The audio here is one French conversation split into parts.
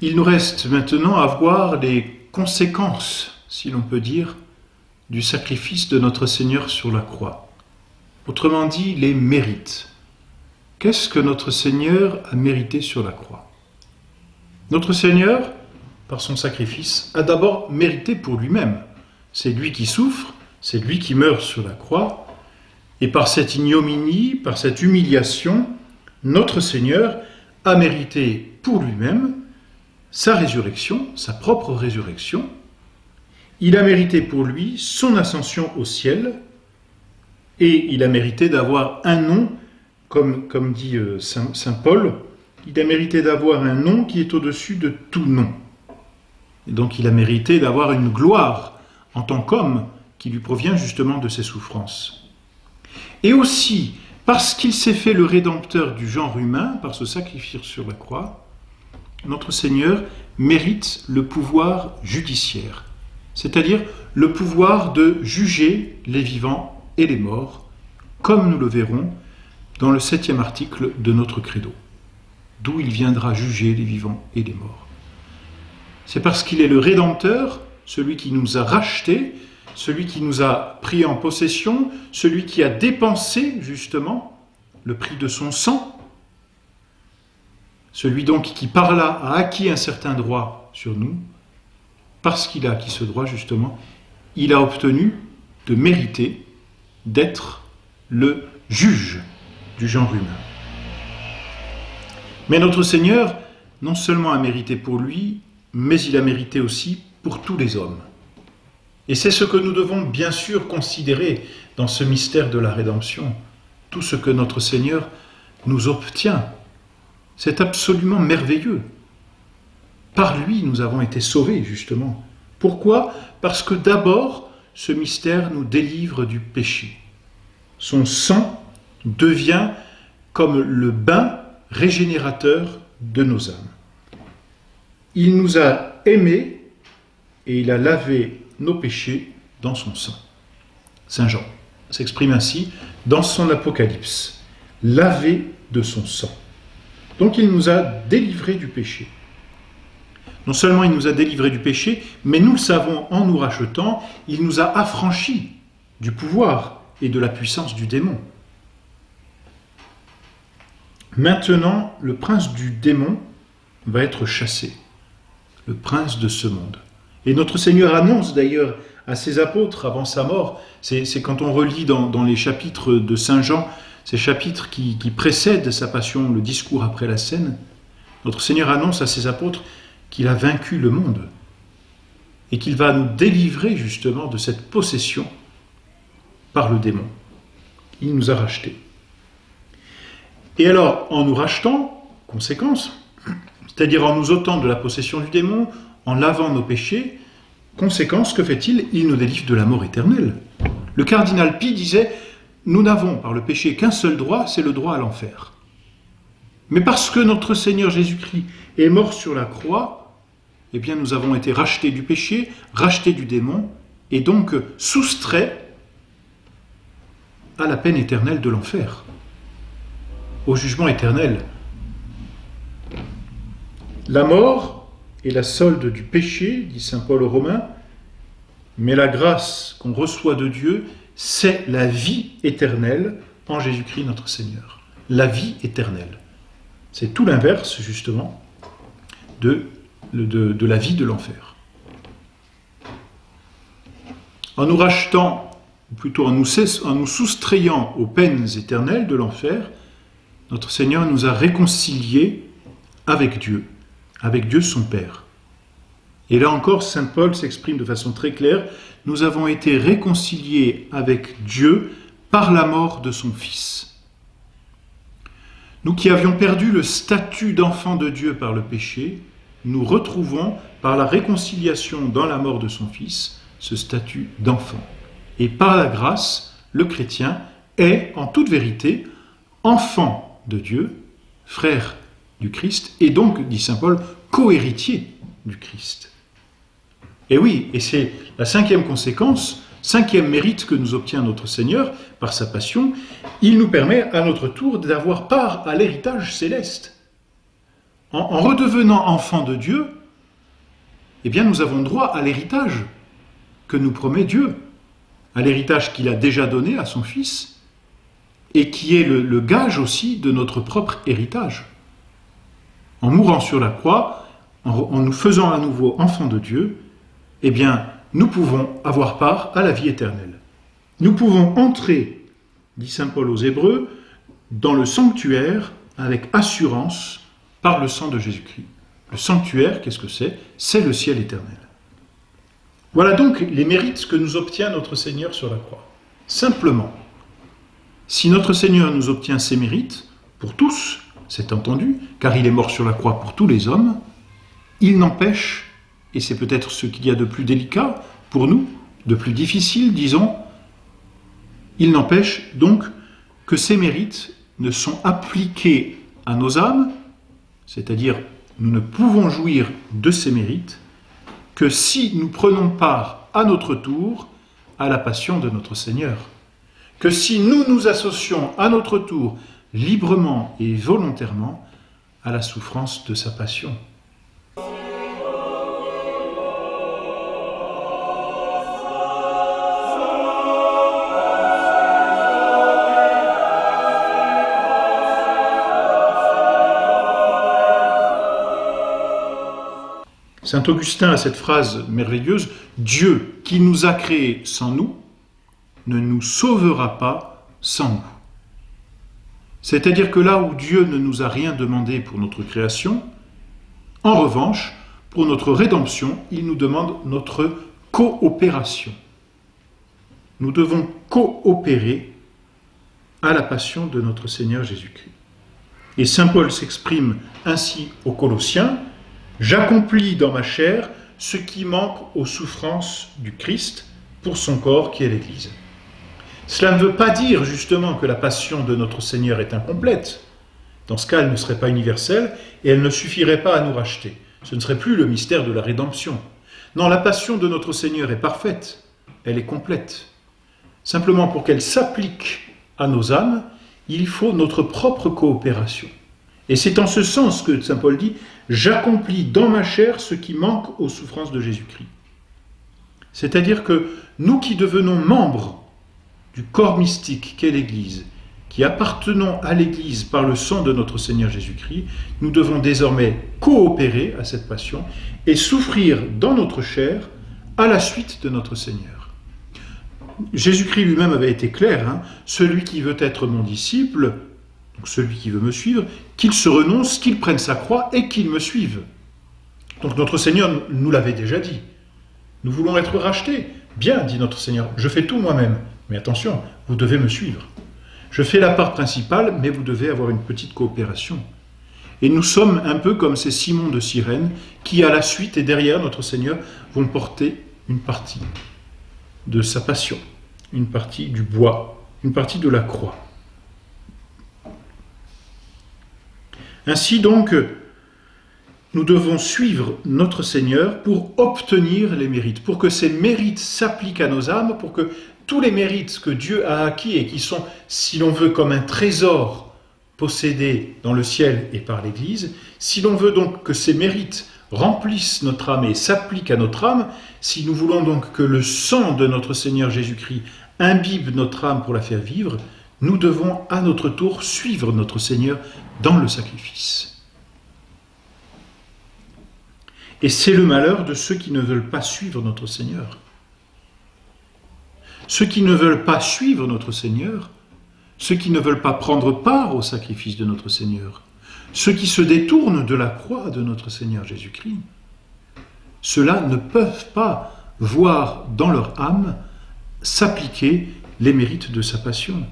Il nous reste maintenant à voir les conséquences, si l'on peut dire, du sacrifice de notre Seigneur sur la croix. Autrement dit, les mérites. Qu'est-ce que notre Seigneur a mérité sur la croix? Notre Seigneur, par son sacrifice, a d'abord mérité pour lui-même. C'est lui qui souffre, c'est lui qui meurt sur la croix, et par cette ignominie, par cette humiliation, notre Seigneur a mérité pour lui-même sa résurrection, sa propre résurrection. Il a mérité pour lui son ascension au ciel, et il a mérité d'avoir un nom, comme dit saint Paul, il a mérité d'avoir un nom qui est au-dessus de tout nom. Et donc il a mérité d'avoir une gloire en tant qu'homme qui lui provient justement de ses souffrances. Et aussi, parce qu'il s'est fait le rédempteur du genre humain, par ce sacrifice sur la croix, notre Seigneur mérite le pouvoir judiciaire, c'est-à-dire le pouvoir de juger les vivants et les morts, comme nous le verrons dans le 7e article de notre credo, d'où il viendra juger les vivants et les morts. C'est parce qu'il est le Rédempteur, celui qui nous a rachetés, celui qui nous a pris en possession, celui qui a dépensé justement le prix de son sang, celui donc qui par là a acquis un certain droit sur nous, parce qu'il a acquis ce droit justement, il a obtenu de mériter d'être le juge du genre humain. Mais notre Seigneur, non seulement a mérité pour lui, mais il a mérité aussi pour tous les hommes. Et c'est ce que nous devons bien sûr considérer dans ce mystère de la rédemption. Tout ce que notre Seigneur nous obtient, c'est absolument merveilleux. Par lui, nous avons été sauvés, justement. Pourquoi? Parce que d'abord, ce mystère nous délivre du péché. Son sang devient comme le bain régénérateur de nos âmes. Il nous a aimés et il a lavé nos péchés dans son sang. Saint Jean s'exprime ainsi dans son Apocalypse, lavé de son sang. Donc il nous a délivrés du péché. Non seulement il nous a délivrés du péché, mais nous le savons en nous rachetant, il nous a affranchis du pouvoir et de la puissance du démon. Maintenant, le prince du démon va être chassé, le prince de ce monde. Et notre Seigneur annonce d'ailleurs à ses apôtres avant sa mort, c'est quand on relit dans les chapitres de Saint Jean, ces chapitres qui précèdent sa passion, le discours après la scène, notre Seigneur annonce à ses apôtres qu'il a vaincu le monde et qu'il va nous délivrer justement de cette possession par le démon. Il nous a rachetés. Et alors, en nous rachetant, conséquence, c'est-à-dire en nous ôtant de la possession du démon, en lavant nos péchés, conséquence, que fait-il? Il nous délivre de la mort éternelle. Le cardinal Pie disait, nous n'avons par le péché qu'un seul droit, c'est le droit à l'enfer. Mais parce que notre Seigneur Jésus-Christ est mort sur la croix, eh bien nous avons été rachetés du péché, rachetés du démon, et donc soustraits à la peine éternelle de l'enfer, au jugement éternel. La mort est la solde du péché, dit saint Paul aux Romains, mais la grâce qu'on reçoit de Dieu, c'est la vie éternelle en Jésus-Christ notre Seigneur. La vie éternelle. C'est tout l'inverse, justement, de la vie de l'enfer. En nous rachetant, ou plutôt en nous soustrayant aux peines éternelles de l'enfer, notre Seigneur nous a réconciliés avec Dieu son Père. Et là encore, saint Paul s'exprime de façon très claire, nous avons été réconciliés avec Dieu par la mort de son Fils. Nous qui avions perdu le statut d'enfant de Dieu par le péché, nous retrouvons par la réconciliation dans la mort de son Fils ce statut d'enfant. Et par la grâce, le chrétien est en toute vérité enfant de Dieu, frère du Christ, et donc, dit saint Paul, co-héritier du Christ. Et oui, et c'est la cinquième conséquence, cinquième mérite que nous obtient notre Seigneur par sa passion, il nous permet à notre tour d'avoir part à l'héritage céleste. En redevenant enfants de Dieu, eh bien nous avons droit à l'héritage que nous promet Dieu, à l'héritage qu'il a déjà donné à son Fils, et qui est le gage aussi de notre propre héritage. En mourant sur la croix, en nous faisant à nouveau enfants de Dieu, eh bien, nous pouvons avoir part à la vie éternelle. Nous pouvons entrer, dit saint Paul aux Hébreux, dans le sanctuaire avec assurance par le sang de Jésus-Christ. Le sanctuaire, qu'est-ce que c'est ? C'est le ciel éternel. Voilà donc les mérites que nous obtient notre Seigneur sur la croix. Simplement, si notre Seigneur nous obtient ces mérites, pour tous, c'est entendu, car il est mort sur la croix pour tous les hommes, il n'empêche, et c'est peut-être ce qu'il y a de plus délicat pour nous, de plus difficile, disons, il n'empêche donc que ces mérites ne sont appliqués à nos âmes, c'est-à-dire nous ne pouvons jouir de ces mérites que si nous prenons part à notre tour à la passion de notre Seigneur. Que si nous nous associons à notre tour librement et volontairement à la souffrance de sa passion. Saint Augustin a cette phrase merveilleuse, « Dieu qui nous a créés sans nous, ne nous sauvera pas sans nous. » C'est-à-dire que là où Dieu ne nous a rien demandé pour notre création, en revanche, pour notre rédemption, il nous demande notre coopération. Nous devons coopérer à la passion de notre Seigneur Jésus-Christ. Et saint Paul s'exprime ainsi aux Colossiens, « J'accomplis dans ma chair ce qui manque aux souffrances du Christ pour son corps qui est l'Église. » Cela ne veut pas dire justement que la passion de notre Seigneur est incomplète. Dans ce cas, elle ne serait pas universelle et elle ne suffirait pas à nous racheter. Ce ne serait plus le mystère de la rédemption. Non, la passion de notre Seigneur est parfaite, elle est complète. Simplement pour qu'elle s'applique à nos âmes, il faut notre propre coopération. Et c'est en ce sens que saint Paul dit « J'accomplis dans ma chair ce qui manque aux souffrances de Jésus-Christ ». C'est-à-dire que nous qui devenons membres du corps mystique qu'est l'Église, qui appartenons à l'Église par le sang de notre Seigneur Jésus-Christ, nous devons désormais coopérer à cette passion et souffrir dans notre chair à la suite de notre Seigneur. Jésus-Christ lui-même avait été clair, celui qui veut être mon disciple, donc celui qui veut me suivre, qu'il se renonce, qu'il prenne sa croix et qu'il me suive. Donc notre Seigneur nous l'avait déjà dit. Nous voulons être rachetés. Bien, dit notre Seigneur, je fais tout moi-même. Mais attention, vous devez me suivre. Je fais la part principale, mais vous devez avoir une petite coopération. Et nous sommes un peu comme ces Simon de Cyrène qui, à la suite et derrière notre Seigneur, vont porter une partie de sa passion, une partie du bois, une partie de la croix. Ainsi donc, nous devons suivre notre Seigneur pour obtenir les mérites, pour que ces mérites s'appliquent à nos âmes, pour que tous les mérites que Dieu a acquis et qui sont, si l'on veut, comme un trésor possédé dans le ciel et par l'Église, si l'on veut donc que ces mérites remplissent notre âme et s'appliquent à notre âme, si nous voulons donc que le sang de notre Seigneur Jésus-Christ imbibe notre âme pour la faire vivre, nous devons à notre tour suivre notre Seigneur dans le sacrifice. Et c'est le malheur de ceux qui ne veulent pas suivre notre Seigneur. Ceux qui ne veulent pas suivre notre Seigneur, ceux qui ne veulent pas prendre part au sacrifice de notre Seigneur, ceux qui se détournent de la croix de notre Seigneur Jésus-Christ, ceux-là ne peuvent pas voir dans leur âme s'appliquer les mérites de sa passion.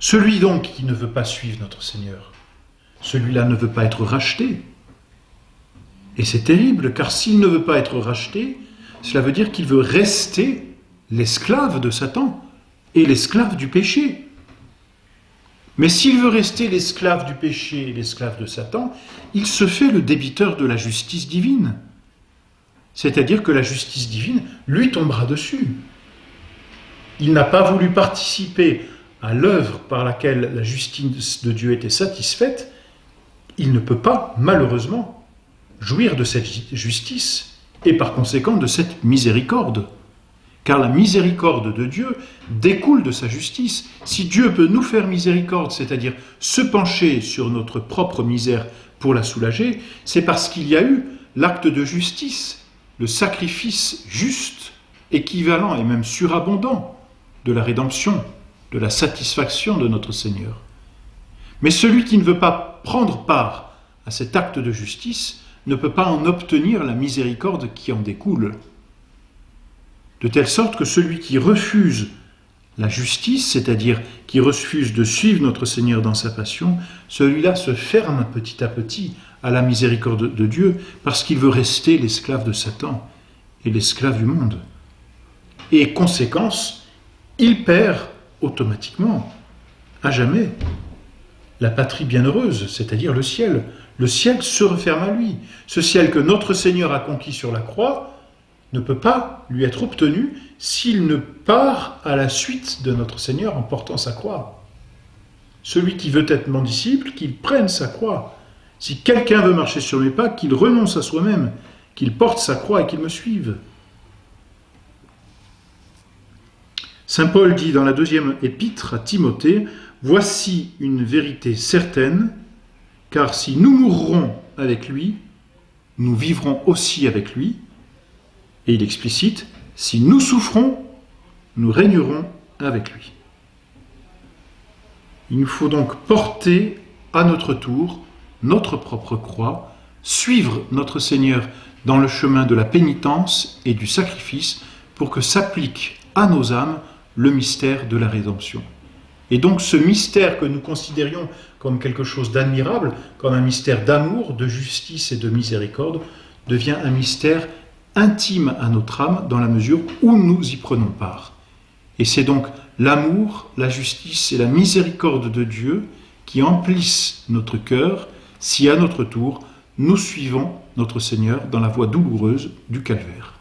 Celui donc qui ne veut pas suivre notre Seigneur, celui-là ne veut pas être racheté. Et c'est terrible, car s'il ne veut pas être racheté, cela veut dire qu'il veut rester l'esclave de Satan et l'esclave du péché. Mais s'il veut rester l'esclave du péché et l'esclave de Satan, il se fait le débiteur de la justice divine. C'est-à-dire que la justice divine lui tombera dessus. Il n'a pas voulu participer à l'œuvre par laquelle la justice de Dieu était satisfaite, il ne peut pas, malheureusement, jouir de cette justice et par conséquent de cette miséricorde. Car la miséricorde de Dieu découle de sa justice. Si Dieu peut nous faire miséricorde, c'est-à-dire se pencher sur notre propre misère pour la soulager, c'est parce qu'il y a eu l'acte de justice, le sacrifice juste, équivalent et même surabondant de la rédemption, de la satisfaction de notre Seigneur. Mais celui qui ne veut pas prendre part à cet acte de justice ne peut pas en obtenir la miséricorde qui en découle. De telle sorte que celui qui refuse la justice, c'est-à-dire qui refuse de suivre notre Seigneur dans sa passion, celui-là se ferme petit à petit à la miséricorde de Dieu parce qu'il veut rester l'esclave de Satan et l'esclave du monde. Et conséquence, il perd automatiquement, à jamais, la patrie bienheureuse, c'est-à-dire le ciel. Le ciel se referme à lui. Ce ciel que notre Seigneur a conquis sur la croix ne peut pas lui être obtenu s'il ne part à la suite de notre Seigneur en portant sa croix. Celui qui veut être mon disciple, qu'il prenne sa croix. Si quelqu'un veut marcher sur mes pas, qu'il renonce à soi-même, qu'il porte sa croix et qu'il me suive. Saint Paul dit dans la 2e épître à Timothée, « Voici une vérité certaine, car si nous mourrons avec lui, nous vivrons aussi avec lui. » Et il explicite, « Si nous souffrons, nous régnerons avec lui. » Il nous faut donc porter à notre tour notre propre croix, suivre notre Seigneur dans le chemin de la pénitence et du sacrifice pour que s'applique à nos âmes le mystère de la rédemption. Et donc ce mystère que nous considérions comme quelque chose d'admirable, comme un mystère d'amour, de justice et de miséricorde, devient un mystère intime à notre âme dans la mesure où nous y prenons part. Et c'est donc l'amour, la justice et la miséricorde de Dieu qui emplissent notre cœur si à notre tour nous suivons notre Seigneur dans la voie douloureuse du calvaire.